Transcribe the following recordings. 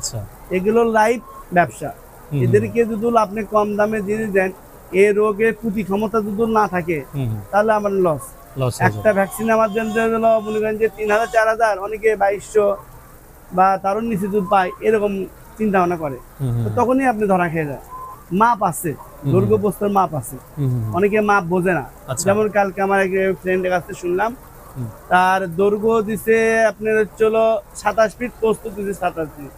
আচ্ছা, এগুলো লাইভ ব্যবসা। এদেরকে যদি আপনি কম দামে জিনিস দেন, এই রোগের প্রতি ক্ষমতা যদি না থাকে তাহলে আমার লস। একটা ভ্যাকসিন আমার জন্য মনে করেন যে 3000 4000, অনেকে 2200 বা তারও নিচে যদি পায় এরকম চিন্তা ভাবনা করে, তো তখনই আপনি ধরা খেয়ে যায়। মাপ আছে, দৈর্ঘ্য প্রস্থের মাপ আছে, অনেকে মাপ বোঝে না। যেমন কালকে আমার এক ফ্রেন্ডের কাছে শুনলাম, তার দৈর্ঘ্য দিছে আপনার হচ্ছে 27 ফিট, প্রস্থ দিছে 27 ফিট।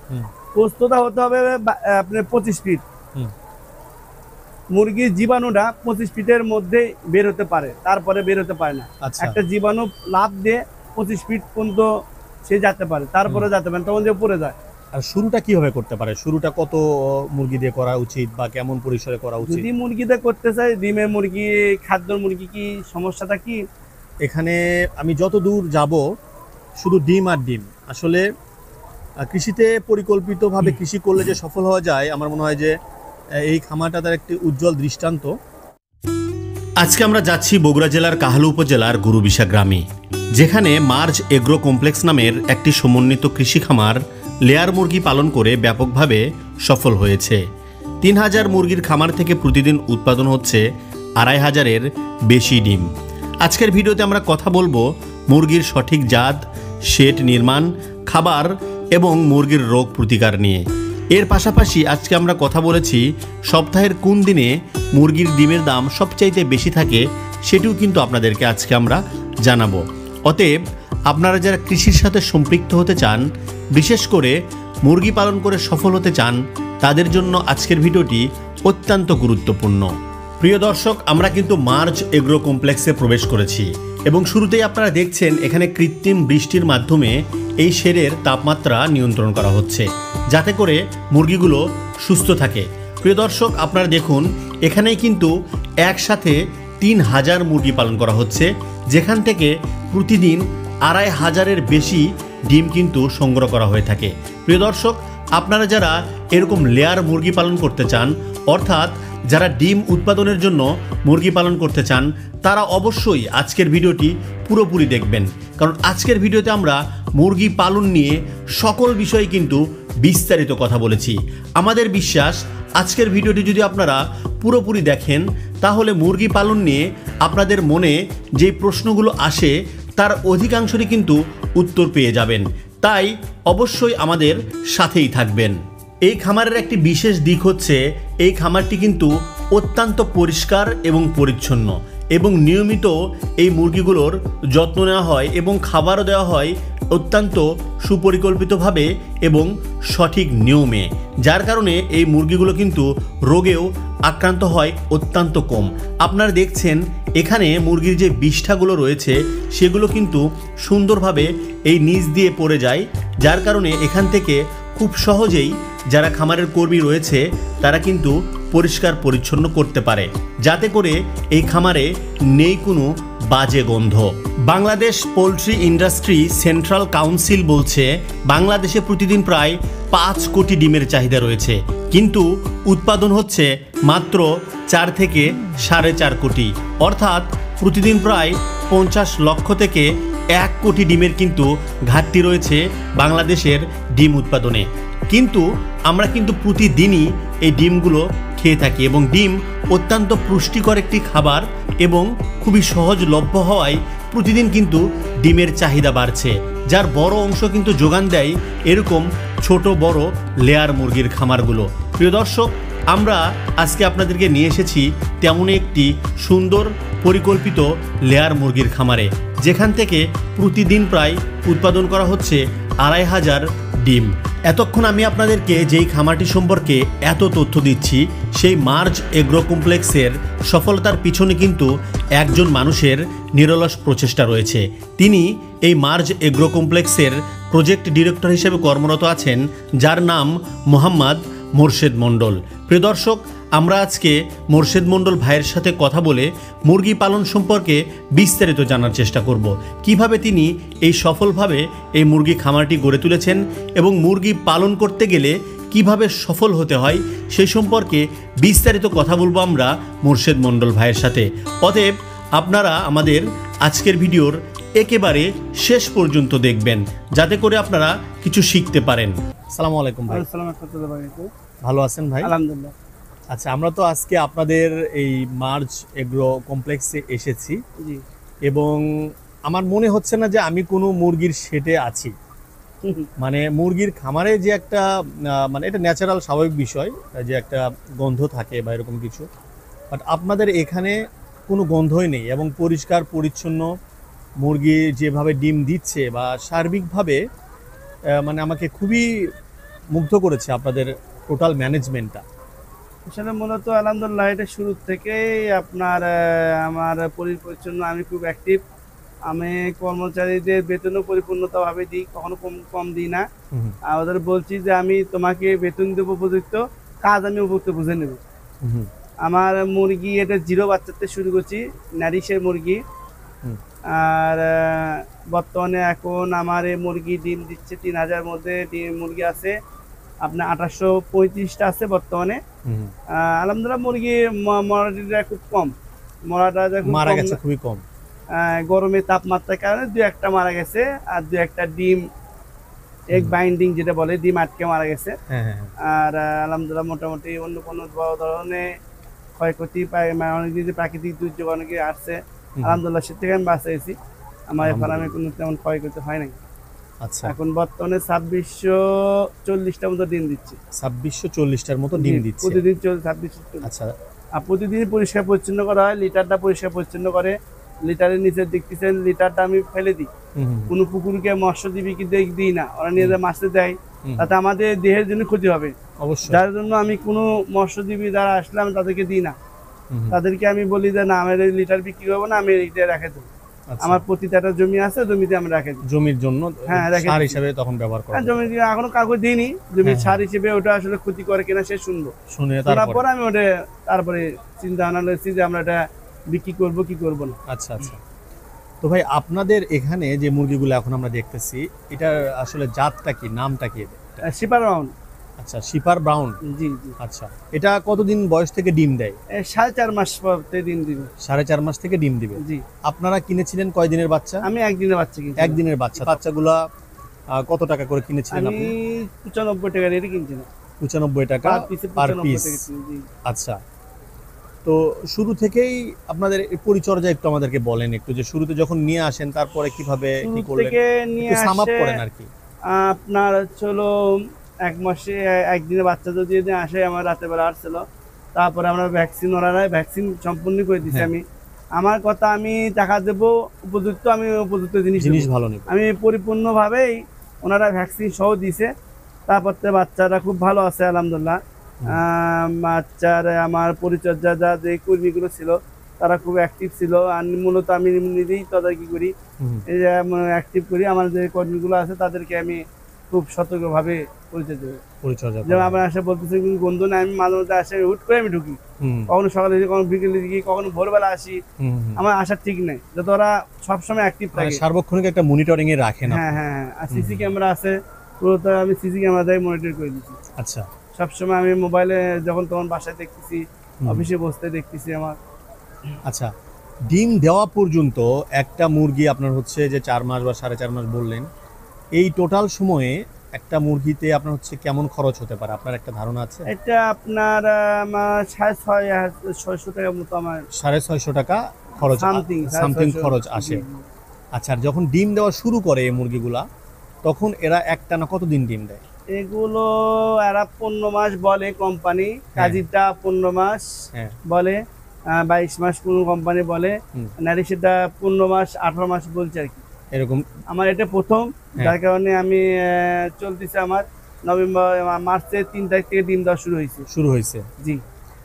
প্রস্থটা হতে হবে আপনার 25 ফিট। মুরগির জীবাণুটা 25 ফিটের মধ্যে বের হতে পারে, তারপরে বের হতে পারে না। একটা জীবাণু লাভ দিয়ে 25 ফিট পর্যন্ত সে যেতে পারে, তারপরে যেতে পারে, তখন যে পড়ে যায়। আর শুরুটা কিভাবে করতে পারে? শুরুটা কত মুরগি দিয়ে করা উচিত বা কেমন পরিসরে করা উচিত? যদি মুরগি দিয়ে করতে চাই, ডিমের মুরগি, খাদ্য মুরগি, কি সমস্যাটা কি? এখানে আমি যত দূর যাব শুধু ডিম আর ডিম। আসলে কৃষিতে পরিকল্পিতভাবে কৃষি করলে যে সফল হওয়া যায়, আমার মনে হয় যে এই খামারটা তার একটি উজ্জ্বল দৃষ্টান্ত। আজকে আমরা যাচ্ছি বগুড়া জেলার কাহালু উপজেলার গুরুবিশা গ্রামে, যেখানে মার্জ এগ্রো কমপ্লেক্স নামের একটি সমন্বিত কৃষি খামার লেয়ার মুরগি পালন করে ব্যাপকভাবে সফল হয়েছে। 3000 মুরগির খামার থেকে প্রতিদিন উৎপাদন হচ্ছে 2500-এর বেশি ডিম। আজকের ভিডিওতে আমরা কথা বলবো মুরগির সঠিক জাত, শেড নির্মাণ, খাবার এবং মুরগির রোগ প্রতিকার নিয়ে। এর পাশাপাশি আজকে আমরা কথা বলেছি সপ্তাহের কোন দিনে মুরগির ডিমের দাম সবচাইতে বেশি থাকে, সেটিও কিন্তু আপনাদেরকে আজকে আমরা জানাবো। অতএব আপনারা যারা কৃষির সাথে সম্পৃক্ত হতে চান, বিশেষ করে মুরগি পালন করে সফল হতে চান, তাদের জন্য আজকের ভিডিওটি অত্যন্ত গুরুত্বপূর্ণ। প্রিয় দর্শক, আমরা কিন্তু মার্জ এগ্রো কমপ্লেক্সে প্রবেশ করেছি এবং শুরুতেই আপনারা দেখছেন এখানে কৃত্রিম বৃষ্টির মাধ্যমে এই শেডের তাপমাত্রা নিয়ন্ত্রণ করা হচ্ছে, যাতে করে মুরগিগুলো সুস্থ থাকে। প্রিয় দর্শক, আপনারা দেখুন এখানেই কিন্তু একসাথে 3000 মুরগি পালন করা হচ্ছে, যেখান থেকে প্রতিদিন 2500-এর বেশি ডিম কিন্তু সংগ্রহ করা হয়ে থাকে। প্রিয় দর্শক, আপনারা যারা এরকম লেয়ার মুরগি পালন করতে চান, অর্থাৎ যারা ডিম উৎপাদনের জন্য মুরগি পালন করতে চান, তারা অবশ্যই আজকের ভিডিওটি পুরোপুরি দেখবেন, কারণ আজকের ভিডিওতে আমরা মুরগি পালন নিয়ে সকল বিষয়ে কিন্তু বিস্তারিত কথা বলেছি। আমাদের বিশ্বাস আজকের ভিডিওটি যদি আপনারা পুরোপুরি দেখেন, তাহলে মুরগি পালন নিয়ে আপনাদের মনে যে প্রশ্নগুলো আসে তার অধিকাংশই কিন্তু উত্তর পেয়ে যাবেন। তাই অবশ্যই আমাদের সাথেই থাকবেন। এই খামারের একটি বিশেষ দিক হচ্ছে এই খামারটি কিন্তু অত্যন্ত পরিষ্কার এবং পরিচ্ছন্ন, এবং নিয়মিত এই মুরগিগুলোর যত্ন নেওয়া হয় এবং খাবারও দেওয়া হয় অত্যন্ত সুপরিকল্পিতভাবে এবং সঠিক নিয়মে, যার কারণে এই মুরগিগুলো কিন্তু রোগেও আক্রান্ত হয় অত্যন্ত কম। আপনারা দেখছেন এখানে মুরগির যে বিষ্ঠাগুলো রয়েছে সেগুলো কিন্তু সুন্দরভাবে এই নিচ দিয়ে পড়ে যায়, যার কারণে এখান থেকে খুব সহজেই যারা খামারের কর্মী রয়েছে তারা কিন্তু পরিষ্কার পরিচ্ছন্ন করতে পারে, যাতে করে এই খামারে নেই কোনো বাজে গন্ধ। Bangladesh poultry industry central council বলছে বাংলাদেশে প্রতিদিন প্রায় 5 কোটি ডিমের চাহিদা রয়েছে, কিন্তু উৎপাদন হচ্ছে মাত্র 4 থেকে 4.5 কোটি, অর্থাৎ প্রতিদিন প্রায় 50 লক্ষ থেকে 1 কোটি ডিমের কিন্তু ঘাটতি রয়েছে বাংলাদেশের ডিম উৎপাদনে। কিন্তু আমরা কিন্তু প্রতিদিনই এই ডিমগুলো খেয়ে থাকি এবং ডিম অত্যন্ত পুষ্টিকর একটি খাবার এবং খুবই সহজলভ্য হওয়ায় প্রতিদিন কিন্তু ডিমের চাহিদা বাড়ছে, যার বড় অংশ কিন্তু যোগান দেয় এরকম ছোট বড় লেয়ার মুরগির খামারগুলো। প্রিয় দর্শক, আমরা আজকে আপনাদেরকে নিয়ে এসেছি তেমনই একটি সুন্দর পরিকল্পিত লেয়ার মুরগির খামারে, যেখান থেকে প্রতিদিন প্রায় উৎপাদন করা হচ্ছে 2500 ডিম। এতক্ষণ আমি আপনাদেরকে যেই খামারটি সম্পর্কে এত তথ্য দিচ্ছি, সেই মার্জ এগ্রো কমপ্লেক্সের সফলতার পিছনে কিন্তু একজন মানুষের নিরলস প্রচেষ্টা রয়েছে। তিনি এই মার্জ এগ্রো কমপ্লেক্সের প্রজেক্ট ডিরেক্টর হিসেবে কর্মরত আছেন, যার নাম মোহাম্মদ মোর্শেদ মণ্ডল। প্রিয় দর্শক, আমরা আজকে মোর্শেদ মণ্ডল ভাইয়ের সাথে কথা বলে মুরগি পালন সম্পর্কে বিস্তারিত জানার চেষ্টা করব, কিভাবে তিনি এই সফলভাবে এই মুরগি খামারটি গড়ে তুলেছেন এবং মুরগি পালন করতে গেলে কিভাবে সফল হতে হয় সেই সম্পর্কে বিস্তারিত কথা বলবো আমরা মোর্শেদ মণ্ডল ভাইয়ের সাথে। অতএব আপনারা আমাদের আজকের ভিডিওর একেবারে শেষ পর্যন্ত দেখবেন, যাতে করে আপনারা কিছু শিখতে পারেন। আসসালামু আলাইকুম ভাই। আসসালামু আলাইকুম। ভালো আছেন ভাই? আলহামদুলিল্লাহ। আচ্ছা, আমরা তো আজকে আপনাদের এই মার্জ এগ্রো কমপ্লেক্সে এসেছি জি। এবং আমার মনে হচ্ছে না যে আমি কোনো মুরগির শেডে আছি। মানে মুরগির খামারে যে একটা মানে এটা ন্যাচারাল স্বাভাবিক বিষয় যে একটা গন্ধ থাকে বা এরকম কিছু, বাট আপনাদের এখানে কোনো গন্ধই নেই এবং পরিষ্কার পরিচ্ছন্ন মুরগি যেভাবে ডিম দিচ্ছে বা সার্বিকভাবে মানে আমাকে খুবই মুগ্ধ করেছে আপনাদের টোটাল ম্যানেজমেন্টটা। আসলে মূলত আলহামদুলিল্লাহ এটা শুরু থেকেই আপনার আমার পরিচ্ছন্ন, আমি খুব অ্যাক্টিভ। আমি কর্মচারীদের বেতনও পরিপূর্ণতাভাবে দিই, কখনো কম কম দিই না। ওদের বলছি যে আমি তোমাকে বেতন দেবো উপযুক্ত, কাজ আমি উপযুক্ত বুঝে নেব। আমার মুরগি এটা 0 বাচ্চাতে শুরু করছি, ন্যারিশের মুরগি। আর বর্তমানে এখন আমার এই মুরগি ডিম দিচ্ছে 3000 মধ্যে ডিম মুরগি আছে আপনার 1835টা আছে বর্তমানে। আলহামদুলিল্লাহ মুরগি মরাটা খুব কম, মরাটা মারা গেছে খুবই কম। গরমে তাপমাত্রার কারণে 2-1টা মারা গেছে, আর 2-1টা ডিম এক বাইন্ডিং যেটা বলে ডিম আটকে মারা গেছে। আর আলহামদুলিল্লাহ মোটামুটি অন্য কোনো বড় ধরনের ক্ষয়ক্ষতি অনেক যে প্রাকৃতিক দুর্যোগ অনেকে আসছে, আলহামদুলিল্লাহ সে থেকে আমি বাঁচা গেছি। আমার ফার্মে কোনো তেমন ক্ষয়ক্ষতি হয় নাই। আচ্ছা, এখন বর্তমানে 2640টার মতো ডিম দিচ্ছে। 2640টার মতো ডিম দিচ্ছে প্রতিদিন 2640। আচ্ছা, আর প্রতিদিন পরিষ্কার পরিচ্ছন্ন করা হয়, লিটারটা পরিষ্কার পরিচ্ছন্ন করে। লিটারের নিচে দেখতেছেন লিটারটা আমি ফেলে দিই, কোনো পুকুরকে মৎস্যজীবীকে দিই না, ওরা নিয়ে যায় মাছতে দেয়, তাতে আমাদের দেহের জন্য ক্ষতি হবে অবশ্যই। যার জন্য আমি কোনো মৎস্যজীবী যারা আসলে আমি তাদেরকে দিই না, তাদেরকে আমি বলি যে না আমার এই লিটার বিক্রি করবো না, আমি এইটা রেখে দেবো। আমার প্রতিটা জমি আছে, জমিতে আমি রেখে দিই জমির জন্য সার হিসেবে তখন ব্যবহার করা। জমি এখনো কাউকে দিইনি, জমির সার হিসেবে ওটা আসলে ক্ষতি করে কিনা সে শুনবো, তারপর আমি ওটা তারপরে চিন্তা ভাবনা করেছি যে আমরা এটা বিক্রি করবো কি করবো না। আচ্ছা আচ্ছা, তো ভাই আপনাদের এখানে যে মুরগিগুলো এখন আমরা দেখতেছি এটার আসলে জাতটা কি, নামটা কি? শিপার ব্রাউন। আচ্ছা, শিপার ব্রাউন। জি জি। আচ্ছা, এটা কতদিন বয়স থেকে ডিম দেয়? 4.5 মাস পর ডিম দিবে। 4.5 মাস থেকে ডিম দিবে। জি। আপনারা কিনেছিলেন কয় দিনের বাচ্চা? আমি একদিনের বাচ্চা কিনেছি। একদিনের বাচ্চা। বাচ্চাগুলা কত টাকা করে কিনেছিলেন আপনি? আমি 95 টাকা রেটে কিনছিলাম। 95 টাকা পার পিস। আচ্ছা, তো শুরু থেকেই আপনাদের পরিচর্যা একটু আমাদেরকে বলেন একটু, যে শুরুতে যখন নিয়ে আসেন তারপরে কিভাবে কি করলেন একটু সাম আপ করেন আর কি। আপনার হলো 1 মাসে একদিনে বাচ্চা যদি আসে, আমার রাতে বেলা আসছিল, তারপরে আমরা ভ্যাকসিন, ওরা ভ্যাকসিন সম্পূর্ণ করে দিচ্ছি। আমি আমার কথা, আমি টাকা দেবো উপযুক্ত, আমি উপযুক্ত জিনিস ভালো নেব, আমি পরিপূর্ণভাবেই ওনারা ভ্যাকসিন সহ দিছে। তারপর তো বাচ্চারা খুব ভালো আছে আলহামদুলিল্লাহ। বাচ্চার আমার পরিচর্যা যা যে কর্মীগুলো ছিল তারা খুব অ্যাক্টিভ ছিল, আর মূলত আমি নিজেই তদারকি করি, এই যে অ্যাক্টিভ করি। আমার যে কর্মীগুলো আছে তাদেরকে আমি খুব সতর্কভাবে পরিচর্যা যেমন আপনার আসে বলতেছে গন্ধ না, আমি মাঝে মধ্যে আসে হুট করে আমি ঢুকি, কখনো সকালে কখনো বিকেলে দিকে, কখনো ভোরবেলা আসি, আমার আসার ঠিক নাই, যাতে ওরা সবসময় অ্যাক্টিভ থাকে, সার্বক্ষণিক একটা মনিটরিং এ রাখেন। হ্যাঁ হ্যাঁ হ্যাঁ, আর সিসি ক্যামেরা আছে, পুরোটা আমি সিসি ক্যামেরা দিয়ে মনিটর করে দিচ্ছি। আচ্ছা, সবসময় আমি মোবাইলে যখন তখন বাসায় দেখতেছি, অফিসে বসতে দেখতেছি আমার। আচ্ছা, ডিম দেওয়া পর্যন্ত একটা মুরগি আপনার হচ্ছে যে 4 মাস বা 4.5 মাস বললেন, এই টোটাল সময়ে একটা মুরগিতে আপনার হচ্ছে কেমন খরচ হতে পারে, আপনার একটা ধারণা আছে? এটা আপনার 650 টাকার মতো, আমার 650 টাকা খরচ, সামথিং খরচ আসে। আচ্ছা, আর যখন ডিম দেওয়া শুরু করে এই মুরগিগুলা, তখন এরা একটানা কতদিন ডিম দেয়? এগুলো এরা 15 মাস বলে কোম্পানি, কাজীটা 15 মাস বলে, 22 মাস কোন কোম্পানি বলে, নারী সেটা 15 মাস 18 মাস বলছে আর কি, এরকম। আমার এটা প্রথম, যার কারণে আমি চলতেছে আমার নভেম্বর মার্চের 3 তারিখ থেকে ডিম দেওয়া শুরু হয়েছে। জি।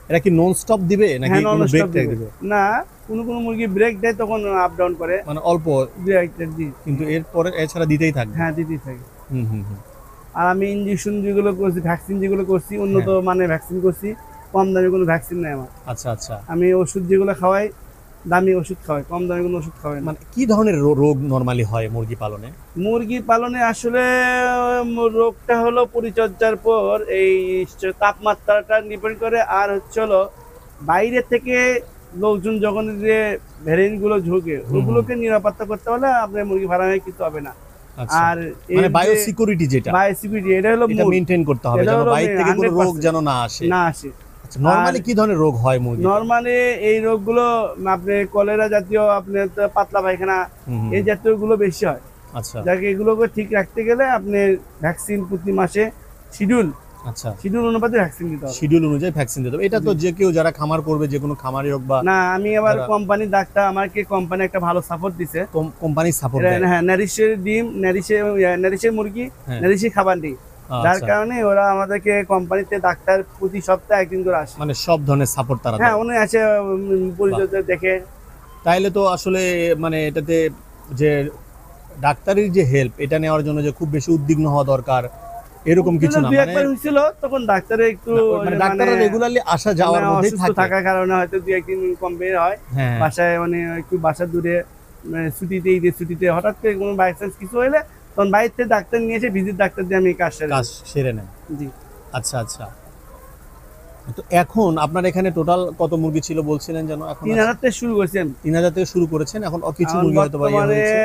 এরা কি নন স্টপ দিবে নাকি কোনো ব্রেক দিবে? না, কোন মুরগি ব্রেক দেয়, তখন আপ ডাউন করে, মানে অল্প জি, কিন্তু এরপরে এছাড়া দিতেই থাকবে। হ্যাঁ, দিতেই থাকে। আর আমি ইনজেকশন যেগুলো করছি, ভ্যাকসিন যেগুলো করছি, উন্নত মানের ভ্যাকসিন করছি, কম দামি কোনো ভ্যাকসিন নেই আমার। আচ্ছা আচ্ছা, আমি ওষুধ যেগুলো খাওয়াই দামি ওষুধ খাওয়াই, কম দামি কোনো ওষুধ খাওয়াই। মানে কি ধরনের রোগ নরমালি হয় মুরগি পালনে? মুরগি পালনে আসলে রোগটা হলো পরিচর্যার পর এই তাপমাত্রাটা ডিপেন্ড করে, আর হচ্ছে হলো বাইরে থেকে লোকজন যখন যে ভ্যারিয়েন্টগুলো ঝুঁকে, ওগুলোকে নিরাপত্তা করতে হলে আপনার মুরগি ফার্মে কিছু হবে না। আচ্ছা। আর মানে বায়োসিকিউরিটি যেটা বায়োসিকিউরিটি এটা হলো এটা মূল, মেইনটেইন করতে হবে এটা যেন হলো বাইরে থেকে কোনো 100% রোগ যেন না আসে। না আসে। আচ্ছা, নরমালি কি ধরনের রোগ হয় মুরগি? নরমালি এই রোগগুলো আপনি কলেরা জাতীয়, আপনি তো পাতলা পায়খানা, এই জাতীয় গুলো বেশি হয়। আচ্ছা যাকে এগুলোকে ঠিক রাখতে গেলে আপনি ভ্যাকসিন প্রতি মাসে শিডিউল আচ্ছা, অনুপাতে ভ্যাকসিন দিতে হবে। শিডিউল অনুযায়ী ভ্যাকসিন দিতে হবে। এটা তো যে কেউ যারা খামার করবে, যে কোনো খামারি হোক বা না, আমি আবার যারা- কোম্পানির ডাক্তার, আমাকে কোম্পানি একটা ভালো সাপোর্ট দিছে। কোম্পানি সাপোর্ট দেয়। হ্যাঁ, নারিশের ডিম, নারিশের মুরগি, হ্যাঁ। নারিশের খাবার দিই, যার আচ্ছা, কারণে ওরা আমাদেরকে কোম্পানিতে ডাক্তার প্রতি সপ্তাহে একদিন করে আসে। মানে সব ধরনের সাপোর্ট তারা হ্যাঁ, দেয়। উনি আসে পরিচর্যা দেখে। তাইলে তো আসলে মানে এটাতে যে ডাক্তারের যে হেল্প এটা নেওয়ার জন্য যে খুব বেশি উদ্বিগ্ন হওয়া দরকার এরকম কিছু না। দুই মানে একবার হয়েছিল, তখন ডাক্তারে একটু মানে ডাক্তাররা রেগুলারলি আসা যাওয়ার মধ্যেই অসুস্থ থাকে। থাকার কারণে হয়তো দুই একদিন কম বের হয় হ্যাঁ, বাসায়, মানে একটু বাসা দূরে, ছুটিতে, ঈদের ছুটিতে হঠাৎ করে কোনো বাই চান্স কিছু হলে তখন বাইরে থেকে ডাক্তার নিয়ে এসে ভিজিট ডাক্তার দিয়ে আমি কাজ সেরে কাজ সেরে নেন। দিই। জি, আচ্ছা আচ্ছা। তো এখন আপনার এখানে টোটাল কত মুরগি ছিল বলছিলেন যেন? এখন 3000 থেকে শুরু করছি আমি। 3000 থেকে শুরু করেছেন, এখন কিছু মুরগি হয়তো বা ইয়ে বর্তমানে হয়েছে।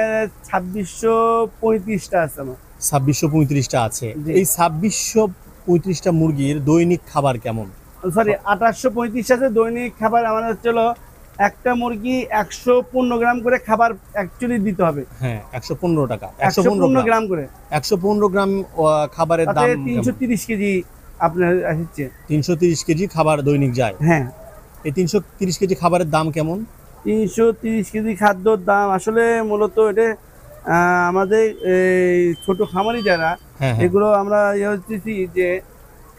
2635টা আছে আমার। 2635টা আছে। জি। এই 2635টা মুরগির দৈনিক খাবার কেমন? সরি, 2835 আছে দৈনিক খাবার। আমার হচ্ছে হলো একটা মুরগি 115 গ্রাম করে খাবার অ্যাকচুয়ালি দিতে হবে। হ্যাঁ, 115 টাকা, 115 গ্রাম করে, 115 গ্রাম খাবারের তাতে দাম কেমন? 330 কেজি আপনার আসছে। 330 কেজি খাবার দৈনিক যায়। হ্যাঁ, এই 330 কেজি খাবারের দাম কেমন? 330 কেজি খাদ্যর দাম আসলে মূলত এটা আমাদের এই ছোট খামারি যারা, হ্যাঁ হ্যাঁ, এগুলো আমরা ইয়ে হচ্ছি যে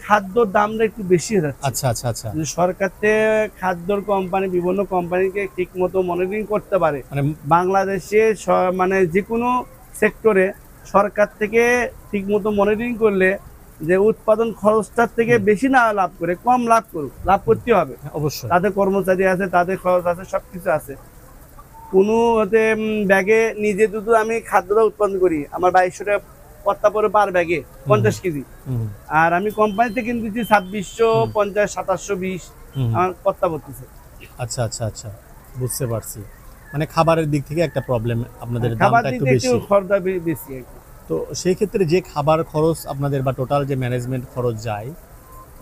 খাদ্যর দামটা একটু বেশি হয়ে যাচ্ছে। আচ্ছা আচ্ছা আচ্ছা। যে সরকার থেকে খাদ্যর কোম্পানি, বিভিন্ন কোম্পানিকে ঠিক মতো মনিটরিং করতে পারে। মানে বাংলাদেশে মানে যে কোনো সেক্টরে সরকার থেকে ঠিক মতো মনিটরিং করলে যে উৎপাদন খরচটার থেকে বেশি না লাভ করে, কম লাভ করুক, লাভ করতে হবে। অবশ্যই। তাদের কর্মচারী আছে, তাদের খরচ আছে, সবকিছু আছে। কোনো হতে ব্যাগে নিজে যদি আমি খাদ্যটা উৎপাদন করি, আমার 2200 টাকা পত্তা পড়ে পার ব্যাগে 50 কেজি। হুম, আর আমি কোম্পানিতে কিনতেছি 2650, 2720 হুম। আমার পত্তা পড়তেছে। আচ্ছা আচ্ছা আচ্ছা, বুঝতে পারছি। মানে খাবারের দিক থেকে একটা প্রবলেম, আপনাদের খাবার দামটা একটু দিতে একটু বেশি। খরচা বেশি আর কি। তো সেই ক্ষেত্রে যে খাবার খরচ আপনাদের বা টোটাল যে ম্যানেজমেন্ট খরচ যায়,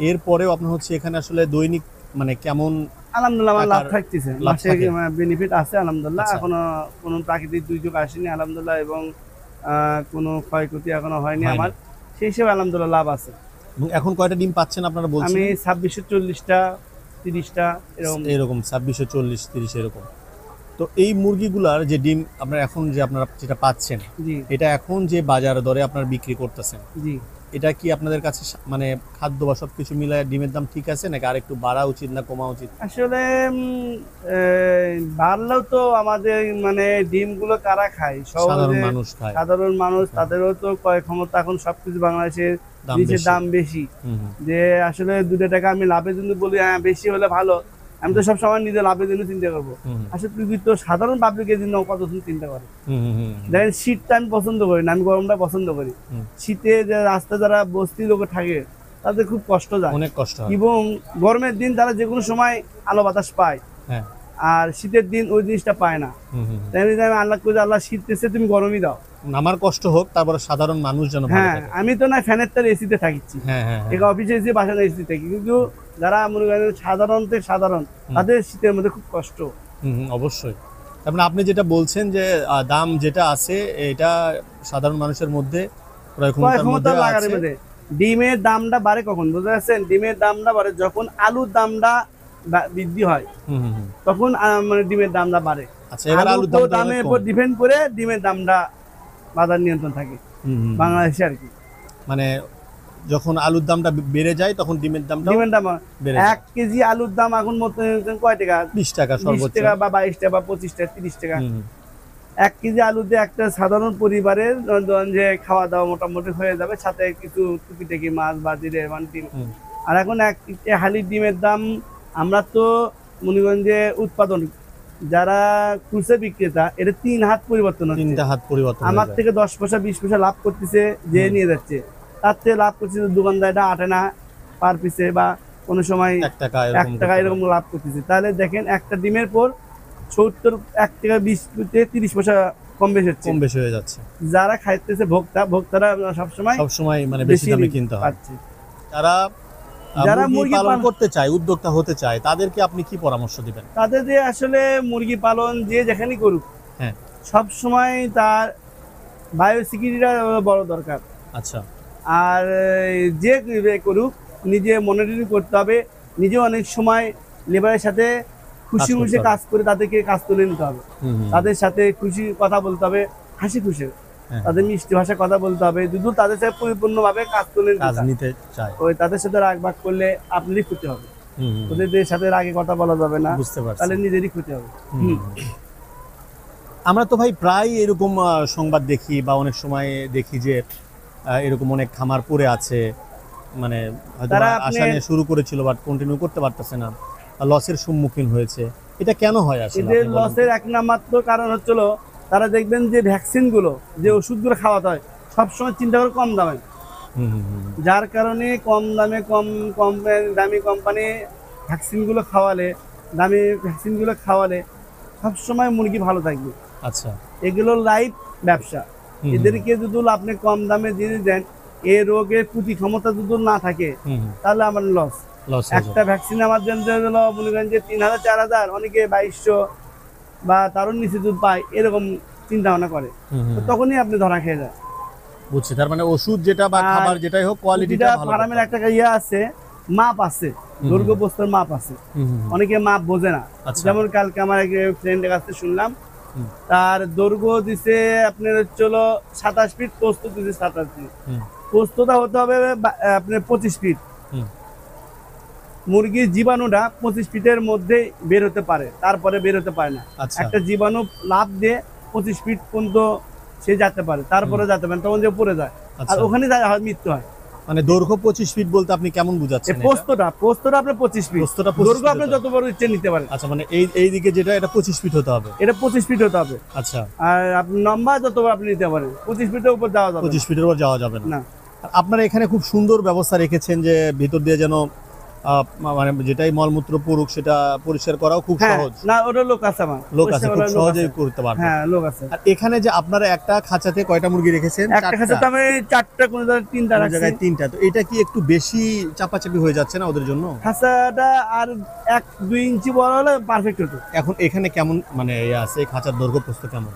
এরপরেও আপনার হচ্ছে এখানে আসলে দৈনিক মানে কেমন? আলহামদুলিল্লাহ আমার লাভ টাকার থাকতেছে, লাভ মাসে থাকে? বেনিফিট আছে আলহামদুলিল্লাহ। আচ্ছা। এখনো কোনো প্রাকৃতিক দুর্যোগ আসেনি আলহামদুলিল্লাহ, এবং কোনো ক্ষয়ক্ষতি এখনো হয়নি হয়নি। আমার, সেই হিসেবে আলহামদুলিল্লাহ লাভ আছে। এবং এখন কয়টা ডিম পাচ্ছেন আপনারা বলছেন? আমি 2640টা, 30টা এরকম। এরকম 2640, 30 এরকম। তো এই মুরগিগুলার যে ডিম আপনারা এখন যে আপনারা যেটা পাচ্ছেন, জি এটা এখন যে বাজার দরে আপনারা বিক্রি করতেছেন, জি। এটা কি আপনাদের কাছে মানে খাদ্য বা সবকিছু মিলায় ডিমের দাম ঠিক আছে, নাকি আর একটু বাড়া উচিত না কমা উচিত? আসলে বাড়লেও তো আমাদের মানে ডিমগুলো কারা খায়? সাধারণ সহজে মানুষ খায়, সাধারণ মানুষ, তাদেরও তো ক্রয় ক্ষমতা এখন সবকিছু বাংলাদেশের দাম নিচের বেশি। দাম বেশি। হুম হুম, যে আসলে 2 টাকা আমি লাভের জন্য বলি হ্যাঁ বেশি হলে ভালো, আমি তো সবসময় নিজে লাভের জন্য চিন্তা করবো। হুম আসলে তুই তো সাধারণ পাবলিকের জন্য কত চিন্তা করে। হুম হুম হুম, দেখেন, শীতটা আমি পছন্দ করি না, আমি গরমটা পছন্দ করি। হুম। শীতে যে রাস্তায় যারা বস্তি লোকে থাকে তাদের খুব কষ্ট যায়, অনেক কষ্ট হয়। এবং গরমের দিন তারা যে কোনো সময় আলো বাতাস পায়, হ্যাঁ, আর শীতের দিন ওই জিনিসটা পায় না। হুম হুম হুম। তাই আমি আল্লাহ করে, আল্লাহ শীত এসে তুমি গরমই দাও। আমার কষ্ট হোক, তারপরে সাধারণ মানুষ যেন ভালো হ্যাঁ, থাকে। আমি তো না ফ্যানের তার এসিতে থাকিছি, হ্যাঁ হ্যাঁ হ্যাঁ, এক অফিসে এসে বাসায় এসি থাকি, কিন্তু যারা মনে করেন সাধারণ তাদের শীতের মধ্যে খুব কষ্ট। হুম হুম, অবশ্যই। তার মানে আপনি যেটা বলছেন যে দাম যেটা আছে এটা সাধারণ মানুষের মধ্যে ক্রয় ক্রয় ক্ষমতার ক্ষমতা মধ্যে লাগার আছে। মধ্যে ডিমের দামটা বাড়ে কখন বুঝতে পারছেন? ডিমের দামটা বাড়ে যখন আলুর দামটা বৃদ্ধি হয়, হুম হুম হুম। তখন মানে ডিমের দামটা বাড়ে। আচ্ছা, এবার আলুর আলুর দামটা দামের কম। উপর ডিপেন্ড করে ডিমের দামটা বাজার নিয়ন্ত্রণ থাকে হুম হুম, বাংলাদেশে আর কি। মানে যখন আলুর দামটা বেড়ে যায় তখন ডিমের দামটা ডিমের দাম বেড়ে যায়। 1 কেজি আলুর দাম এখন মতো কয় টাকা? 20 টাকা 20 সর্বোচ্চ। টাকা বা 22 টাকা বা 25 টাকা, 30 টাকা। হুম হুম, 1 কেজি আলুতে একটা সাধারণ পরিবারের ধরেন যে খাওয়া দাওয়া মোটামুটি হয়ে যাবে, সাথে কিছু টুকিটাকি মাছ বা জিরে ডিম। হুম। আর এখন এক হালি ডিমের দাম, আমরা তো মনে করেন যে উৎপাদন যারা খুচরা বিক্রেতা, এটা 3 হাত পরিবর্তন হচ্ছে। 3টা হাত পরিবর্তন হয়ে আমার যায়। থেকে 10 পয়সা 20 পয়সা লাভ করতেছে যে নিয়ে যাচ্ছে, তার থেকে লাভ করছে দোকানদার, এটা আটে না পার পিসে, বা কোনো সময় 1 টাকা 1 এরকম টাকা এরকম লাভ করতেছে। তাহলে দেখেন একটা ডিমের পর 1 টাকা 20 থেকে 30 পয়সা কম বেশি হচ্ছে। কম বেশি হয়ে যাচ্ছে। যারা খাইতেছে ভোক্তারা সবসময় মানে বেশি দামে কিনতে হয়। পাচ্ছে। যারা যারা মুরগি মুরগি পালন পালন করতে চায়, উদ্যোক্তা হতে চায়, তাদেরকে আপনি কি পরামর্শ দিবেন? তাদের যে আসলে মুরগি পালন যে যেখানেই করুক, হ্যাঁ, সব সময় তার বায়োসিকিউরিটিটা বড় দরকার। আচ্ছা। আর যে করুক নিজে মনিটরিং করতে হবে। নিজে অনেক সময় লেবারের সাথে খুশি কাজ করতে খুশি হবে। কাজ করে তাদেরকে কাজ তুলে নিতে হবে। হুম। তাদের সাথে খুশি কথা বলতে হবে, হাসি খুশি, হ্যাঁ, তাদের মিষ্টি ভাষায় কথা বলতে হবে। যদি তাদের সাথে পরিপূর্ণভাবে কাজ তুলে নিতে কাজ চান, নিতে চায়। ওই তাদের সাথে রাগ ভাগ করলে আপনারই ক্ষতি হবে। ওদের সাথে রাগে কথা বলা যাবে না, বুঝতে পারছি। তাহলে নিজেরই ক্ষতি হবে। আমরা তো ভাই প্রায় এরকম সংবাদ দেখি বা অনেক সময় দেখি যে এরকম অনেক খামার পড়ে আছে, মানে হয়তো তারা আশা নিয়ে শুরু করেছিল বাট কন্টিনিউ করতে পারতেছে না, লসের সম্মুখীন হয়েছে। এটা কেন হয় আসলে? এদের লসের এক নামাত্র কারণ হচ্ছিল তারা দেখবেন যে ভ্যাকসিনগুলো, যে ওষুধগুলো খাওয়াতে হয় সবসময় চিন্তা করে কম দামে। যার কারণে কম দামে কম দামি কোম্পানি ভ্যাকসিনগুলো খাওয়ালে সবসময় মুরগি ভালো থাকবে। আচ্ছা, এগুলো লাইভ ব্যবসা। এদেরকে যদি আপনি কম দামে জিনিস দেন, এই রোগের প্রতি ক্ষমতা যদি না থাকে, তাহলে আমার লস। একটা ভ্যাকসিন আমার জন্য মনে করেন যে 3000 4000, অনেকে 2200 বা তারও নিচে যদি পায়, এরকম চিন্তা ভাবনা করে, তো তখনই আপনি ধরা খেয়ে যায়। বুঝছি। তার মানে ওষুধ যেটা বা খাবার যেটাই হোক, কোয়ালিটিটা ভালো। ফার্মের একটা ইয়ে আছে, মাপ আছে, দৈর্ঘ্য প্রস্থের মাপ আছে। অনেকে মাপ বোঝে না। যেমন কালকে আমার এক ফ্রেন্ডের কাছে শুনলাম, তার দৈর্ঘ্য দিছে আপনার হচ্ছিল 27 ফিট, প্রস্থ দিছে 27 ফিট। প্রস্থটা হতে হবে আপনার 25 ফিট। মুরগির জীবাণুটা 25 ফিটের মধ্যে বের হতে পারে, তারপরে বের হতে পারে না। একটা জীবাণু লাভ দিয়ে 25 ফিট পর্যন্ত সে যেতে পারে, তারপরে যেতে পারে, তখন যে পড়ে যায়, আর ওখানে মৃত্যু হয়। মানে দৈর্ঘ্য 25 ফিট বলতে আপনি কেমন বুঝাচ্ছেন? পোস্তটা আপনার 25 ফিট, দৈর্ঘ্য আপনি যত বড় ইচ্ছে নিতে পারেন। আচ্ছা, মানে এই দিকে যেটা, এটা 25 ফিট হতে হবে। এটা 25 ফিট হতে হবে। আচ্ছা। আর আপনি লম্বা যত বড় আপনি নিতে পারেন, 25 ফিটের উপর যাওয়া যাবে 25 ফিটের উপর যাওয়া যাবে না। আপনারা এখানে খুব সুন্দর ব্যবস্থা রেখেছেন যে ভিতর দিয়ে যেন মানে যেটাই মলমূত্র পড়ুক সেটা পরিষ্কার করাও খুব সহজ। না, ওটা লোক আছে, আমার লোক আছে, খুব সহজেই করতে পারবে। হ্যাঁ, লোক আছে। আর এখানে যে আপনারা একটা খাঁচাতে কয়টা মুরগি রেখেছেন? একটা খাঁচাতে আমি 4টা, কোন জায়গায় 3টা রাখছি, জায়গায় 3টা। তো এটা কি একটু বেশি চাপাচাপি হয়ে যাচ্ছে না ওদের জন্য? খাঁচাটা আর 1-2 ইঞ্চি বড় হলে পারফেক্ট হতো। এখন এখানে কেমন মানে আছে খাঁচার দৈর্ঘ্য প্রস্থ কেমন?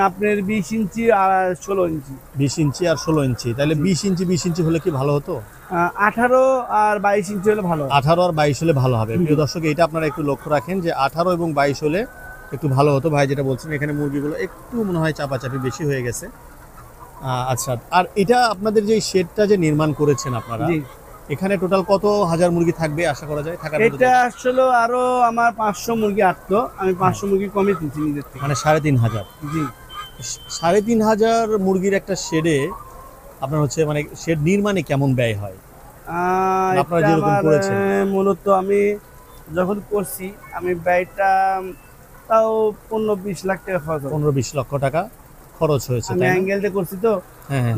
আপনার 20 ইঞ্চি আর 16 ইঞ্চি। 20 ইঞ্চি আর 16 ইঞ্চি, তাহলে 20 ইঞ্চি হলে কি ভালো হতো? 18 আর 22 ইঞ্চি হলে ভালো। 18 আর 22 হলে ভালো হবে। প্রিয় দর্শক, এটা আপনারা একটু লক্ষ্য রাখেন যে 18 এবং 22 হলে একটু ভালো হতো। ভাই যেটা বলছেন, এখানে মুরগিগুলো একটু মনে হয় চাপাচাপি বেশি হয়ে গেছে। আচ্ছা, আর এটা আপনাদের যে শেডটা যে নির্মাণ করেছেন আপনারা, এখানে টোটাল কত হাজার মুরগি থাকবে আশা করা যায়? এটা আসলে আরো আমার 500 মুরগি আটতো, আমি 500 মুরগি কমে তুলছি নিজের থেকে। মানে 3500। জি, 3500 মুরগির একটা শেডে আপনার হচ্ছে মানে শেড নির্মাণে কেমন ব্যয় হয়? আপনারা যেরকম করেছেন, মূলত আমি যখন করছি, আমি ব্যয়টা তাও 15-20 লাখ টাকা খরচ, 15-20 লক্ষ টাকা খরচ হয়েছে। আমি অ্যাঙ্গেল দিয়ে করছি তো,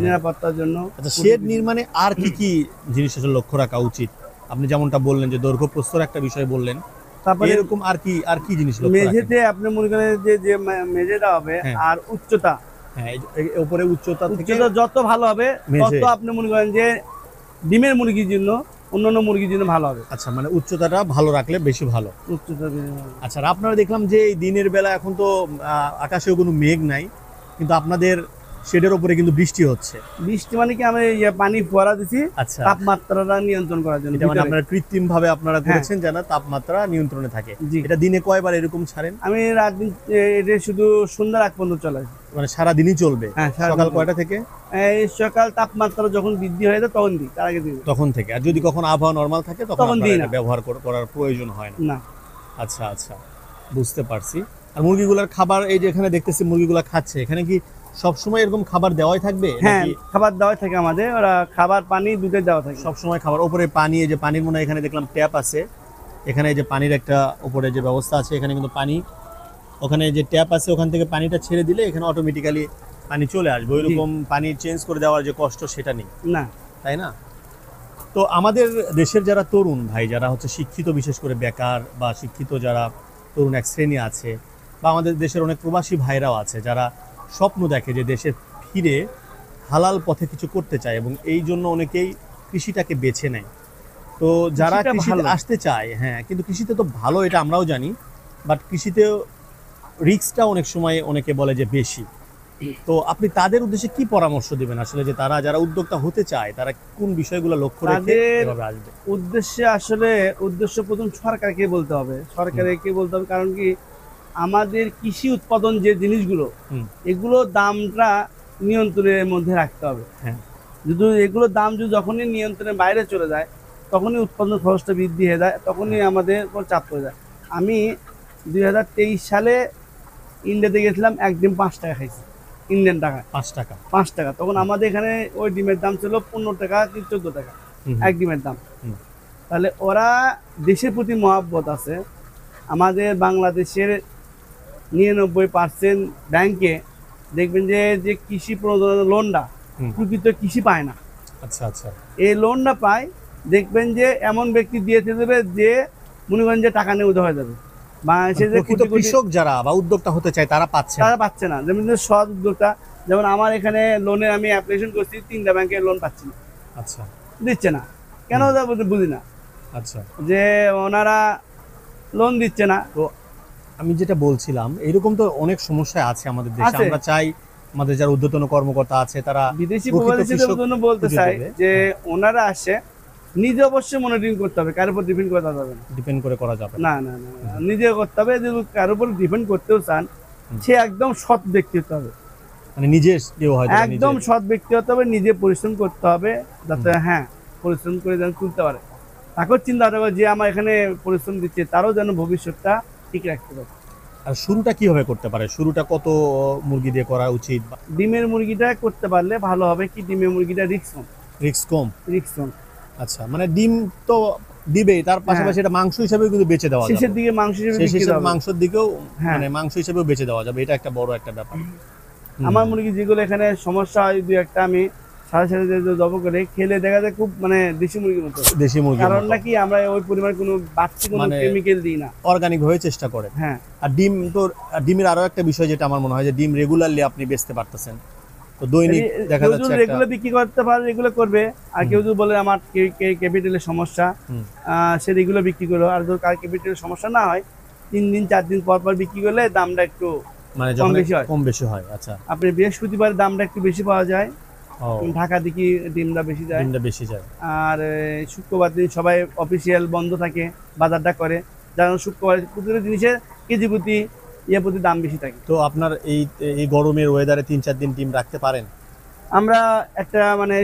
নিরাপত্তার জন্য। আচ্ছা, শেড নির্মাণে আর কি জিনিস লক্ষ্য রাখা উচিত? আপনি যেমনটা বললেন যে দৈর্ঘ্য প্রস্থর একটা বিষয় বললেন, তারপরে এরকম আর কি জিনিস লক্ষ্য রাখেন? মেঝেতে আপনি মনে করেন যে মেঝেটা হবে, আর উচ্চতা, হ্যাঁ, উপরে উচ্চতা যত ভালো হবে তত আপনি মনে করেন যে ডিমের মুরগির জন্য, অন্যান্য মুরগির জন্য ভালো হবে। আচ্ছা, মানে উচ্চতাটা ভালো রাখলে বেশি ভালো। আচ্ছা, আপনারা দেখলাম যে এই দিনের বেলা এখন তো আকাশেও কোনো মেঘ নাই, কিন্তু আপনাদের শেডের উপরে কিন্তু বৃষ্টি হচ্ছে। বৃষ্টি মানে কি, আমি পানি ফোয়ারা দিছি তাপমাত্রাটা নিয়ন্ত্রণ করার জন্য। এটা মানে আপনারা কৃত্রিম ভাবে আপনারা করেছেন যেন তাপমাত্রা নিয়ন্ত্রণে থাকে। এটা দিনে কয়বার এরকম ছাড়েন? আমি রাত দিন, এটা শুধু সন্ধ্যা আগ পর্যন্ত চলে, মানে সারা দিনই চলবে? সকাল কয়টা থেকে? এই সকাল তাপমাত্রা যখন বৃদ্ধি হয়ে যায় তখন দিই, তার আগে দিই তখন থেকে। আর যদি কখন আবহাওয়া নরমাল থাকে তখন দিই না, ব্যবহার করার প্রয়োজন হয় না। আচ্ছা আচ্ছা, বুঝতে পারছি। আর মুরগিগুলোর খাবার, এই যে এখানে দেখতেছি মুরগিগুলো খাচ্ছে, এখানে কি সবসময় এরকম খাবার দেওয়াই থাকবে? হ্যাঁ, খাবার দেওয়াই থাকে আমাদের, ওরা খাবার পানি দুটোই দেওয়া থাকে সবসময়। খাবার উপরে পানি, এই যে পানির মনে এখানে দেখলাম ট্যাপ আছে, এখানে এই যে পানির একটা উপরে যে ব্যবস্থা আছে, এখানে কিন্তু পানি, ওখানে যে ট্যাপ আছে ওখান থেকে পানিটা ছেড়ে দিলে এখানে অটোমেটিক্যালি পানি চলে আসবে। ওইরকম পানি চেঞ্জ করে দেওয়ার যে কষ্ট সেটা নেই, না, তাই না? তো আমাদের দেশের যারা তরুণ ভাই, যারা হচ্ছে শিক্ষিত, বিশেষ করে বেকার বা শিক্ষিত যারা তরুণ এক শ্রেণী আছে, বা আমাদের দেশের অনেক প্রবাসী ভাইরাও আছে যারা স্বপ্ন দেখে যে দেশে ফিরে হালাল পথে কিছু করতে চায়, এবং এই জন্য অনেকেই কৃষিটাকে বেছে নেয়। তো যারা কৃষিটা কৃষিতে ভালো। আসতে চায়, হ্যাঁ, কিন্তু কৃষিতে তো ভালো, এটা আমরাও জানি, বাট কৃষিতে রিস্কটা অনেক সময় অনেকে বলে যে বেশি। তো আপনি তাদের উদ্দেশ্যে কি পরামর্শ দিবেন আসলে, যে তারা যারা উদ্যোক্তা হতে চায় তারা কোন বিষয়গুলো লক্ষ্য রেখে তাদের এভাবে আসবে? উদ্দেশ্য প্রথম সরকারকে বলতে হবে, সরকারকে বলতে হবে। কারণ কি, আমাদের কৃষি উৎপাদন যে জিনিসগুলো, এগুলো দামটা নিয়ন্ত্রণের মধ্যে রাখতে হবে। হ্যাঁ। যদি এগুলোর দাম যদি যখনই নিয়ন্ত্রণের বাইরে চলে যায়, তখনই উৎপাদন খরচটা বৃদ্ধি হয়ে যায়, তখনই আমাদের উপর চাপ পড়ে যায়। আমি 2023 সালে ইন্ডিয়াতে গেছিলাম, এক ডিম 5 টাকা খাইছি, ইন্ডিয়ান টাকা 5 টাকা। 5 টাকা। তখন আমাদের এখানে ওই ডিমের দাম ছিল 15 টাকা কি 14 টাকা এক ডিমের দাম। তাহলে ওরা দেশের প্রতি মহাব্বত আছে। আমাদের বাংলাদেশের 99% ব্যাংকে দেখবেন যে কৃষি প্রণোদনা লোনটা প্রকৃত কৃষি পায় না। আচ্ছা আচ্ছা। এই লোনটা পায়, দেখবেন যে এমন ব্যক্তি দিয়ে দেবে যে মনে করেন যে টাকা নিয়ে উদয় হয়ে যাবে। বাংলাদেশে যে প্রকৃত কৃষক যারা বা উদ্যোক্তা হতে চায় তারা পাচ্ছে না। তারা পাচ্ছে না। যেমন যে সৎ উদ্যোক্তা, যেমন আমার এখানে লোনের আমি অ্যাপ্লিকেশন করছি, 3টা ব্যাংকে লোন পাচ্ছি না, আচ্ছা, দিচ্ছে না। কেন বুঝি না, আচ্ছা। যে ওনারা লোন দিচ্ছে না। তো আমি যেটা বলছিলাম, এরকম তো অনেক সমস্যা আছে আমাদের দেশে। আছে। আমরা চাই আমাদের যারা ঊর্ধ্বতন কর্মকর্তা আছে তারা বিদেশি প্রকৃত প্রবাসীদের কৃষক জন্য বলতে খুঁজে চাই দেবে। যে ওনারা আসে, নিজে অবশ্যই মনিটরিং করতে হবে, কারোর উপর ডিপেন্ড করা যাবে না। ডিপেন্ড করে করা যাবে না। না না না না, নিজে করতে হবে। যদি কারোর উপর ডিপেন্ড করতেও চান, সে একদম সৎ ব্যক্তি হতে হবে, মানে নিজে কেউ হয়তো একদম সৎ ব্যক্তি হতে হবে, নিজে পরিশ্রম করতে হবে, যাতে হ্যাঁ পরিশ্রম করে যেন তুলতে পারে। তাকেও চিন্তা করতে যে আমার এখানে পরিশ্রম দিচ্ছে, তারও যেন ভবিষ্যৎটা ঠিক রাখতে পারে। আর শুরুটা কিভাবে করতে পারে? শুরুটা কত মুরগি দিয়ে করা উচিত? ডিমের মুরগিটা করতে পারলে ভালো হবে। কি, ডিমের মুরগিটা রিস্ক কম। আচ্ছা, মানে ডিম তো দিবেই, তার পাশাপাশি এটা মাংস হিসেবেও কিন্তু বেচে দেওয়া যাবে। শেষের দিকে মাংস হিসেবে বিক্রি হবে। মাংসের দিকেও, হ্যাঁ, মানে মাংস হিসেবেও বেচে দেওয়া যাবে, এটা একটা বড় একটা ব্যাপার। আমার মুরগি যেগুলো এখানে সমস্যা হয়, দুই একটা আমি সাথে সাথে জব করে খেলে দেখা যায় খুব মানে দেশি মুরগির মতো। দেশি মুরগি, কারণ নাকি আমরা ওই পরিমাণ কোনো বাড়তি কোনো কেমিক্যাল দিই না, অর্গানিক ভাবে চেষ্টা করেন। হ্যাঁ। আর ডিম তো, ডিমের আরো একটা বিষয় যেটা আমার মনে হয় যে ডিম রেগুলারলি আপনি বেচতে পারতেছেন, তো দৈনিক দেখা যাচ্ছে একটা রেগুলার বিক্রি করতে পারে, রেগুলার করবে। আর কেউ যদি বলে আমার ক্যাপিটালের সমস্যা, সে রেগুলার বিক্রি করলো। আর যদি কার ক্যাপিটালের সমস্যা না হয়, 3 দিন 4 দিন পর পর বিক্রি করলে দামটা একটু মানে কম বেশি হয়। আচ্ছা, আপনি বৃহস্পতিবার দামটা একটু বেশি পাওয়া যায়, ঢাকা দিকে ডিমটা বেশি যায়। আর শুক্রবার দিন সবাই অফিসিয়াল বন্ধ থাকে, বাজারটা করে, যার শুক্রবার প্রতিটা জিনিসের কেজি প্রতি প্রতি দাম বেশি থাকে। তো আপনার এই গরমের ওয়েদারে 3-4 দিন ডিম রাখতে পারেন? আমরা একটা মানে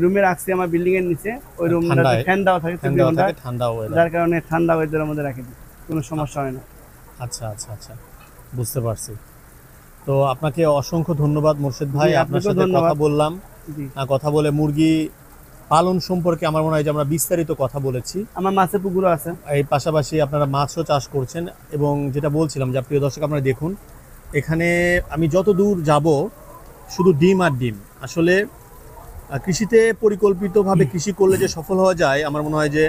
রুমে রাখছি, আমার বিল্ডিং এর নিচে। ওই রুমটা ফ্যান দেওয়া থাকে, ঠান্ডা ওয়েদার, যার কারণে ঠান্ডা ওয়েদারের মধ্যে রাখি, কোনো সমস্যা হয় না। আচ্ছা আচ্ছা আচ্ছা, বুঝতে পারছি। তো আপনাকে অসংখ্য ধন্যবাদ মোর্শেদ ভাই, আপনার সাথে কথা বললাম। কথা বলে মুরগি পালন সম্পর্কে আমার মনে হয় যে আমরা বিস্তারিত কথা বলেছি। আমার মাছের পুকুরও আছে, এই পাশাপাশি আপনারা মাছও চাষ করছেন। এবং যেটা বলছিলাম যে প্রিয় দর্শক, আপনারা দেখুন এখানে আমি যত দূর যাব শুধু ডিম আর ডিম। আসলে কৃষিতে পরিকল্পিতভাবে কৃষি করলে যে সফল হওয়া যায়, আমার মনে হয় যে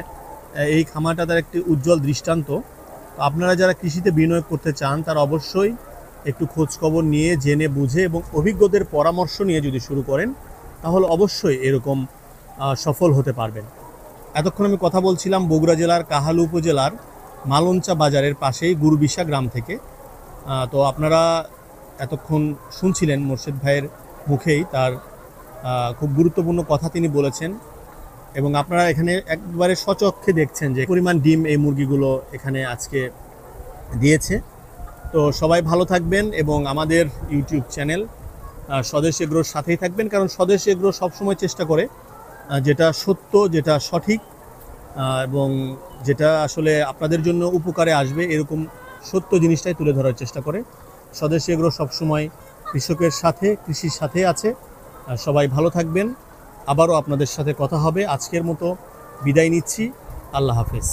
এই খামারটা তার একটি উজ্জ্বল দৃষ্টান্ত। আপনারা যারা কৃষিতে বিনিয়োগ করতে চান তারা অবশ্যই একটু খোঁজ খবর নিয়ে, জেনে বুঝে এবং অভিজ্ঞদের পরামর্শ নিয়ে যদি শুরু করেন, তাহলে অবশ্যই এরকম সফল হতে পারবেন। এতক্ষণ আমি কথা বলছিলাম বগুড়া জেলার কাহালু উপজেলার মালঞ্চা বাজারের পাশেই গুরুবিশা গ্রাম থেকে। তো আপনারা এতক্ষণ শুনছিলেন মোর্শেদ ভাইয়ের মুখেই তার খুব গুরুত্বপূর্ণ কথা তিনি বলেছেন, এবং আপনারা এখানে একবারে সচক্ষে দেখছেন যে পরিমাণ ডিম এই মুরগিগুলো এখানে আজকে দিয়েছে। তো সবাই ভালো থাকবেন এবং আমাদের ইউটিউব চ্যানেল স্বদেশ এগ্রোর সাথেই থাকবেন, কারণ স্বদেশ এগ্রো সবসময় চেষ্টা করে যেটা সত্য, যেটা সঠিক এবং যেটা আসলে আপনাদের জন্য উপকারে আসবে, এরকম সত্য জিনিসটাই তুলে ধরার চেষ্টা করে। স্বদেশ এগ্রো সবসময় কৃষকের সাথে, কৃষির সাথে আছে। সবাই ভালো থাকবেন, আবারও আপনাদের সাথে কথা হবে। আজকের মতো বিদায় নিচ্ছি, আল্লাহ হাফেজ।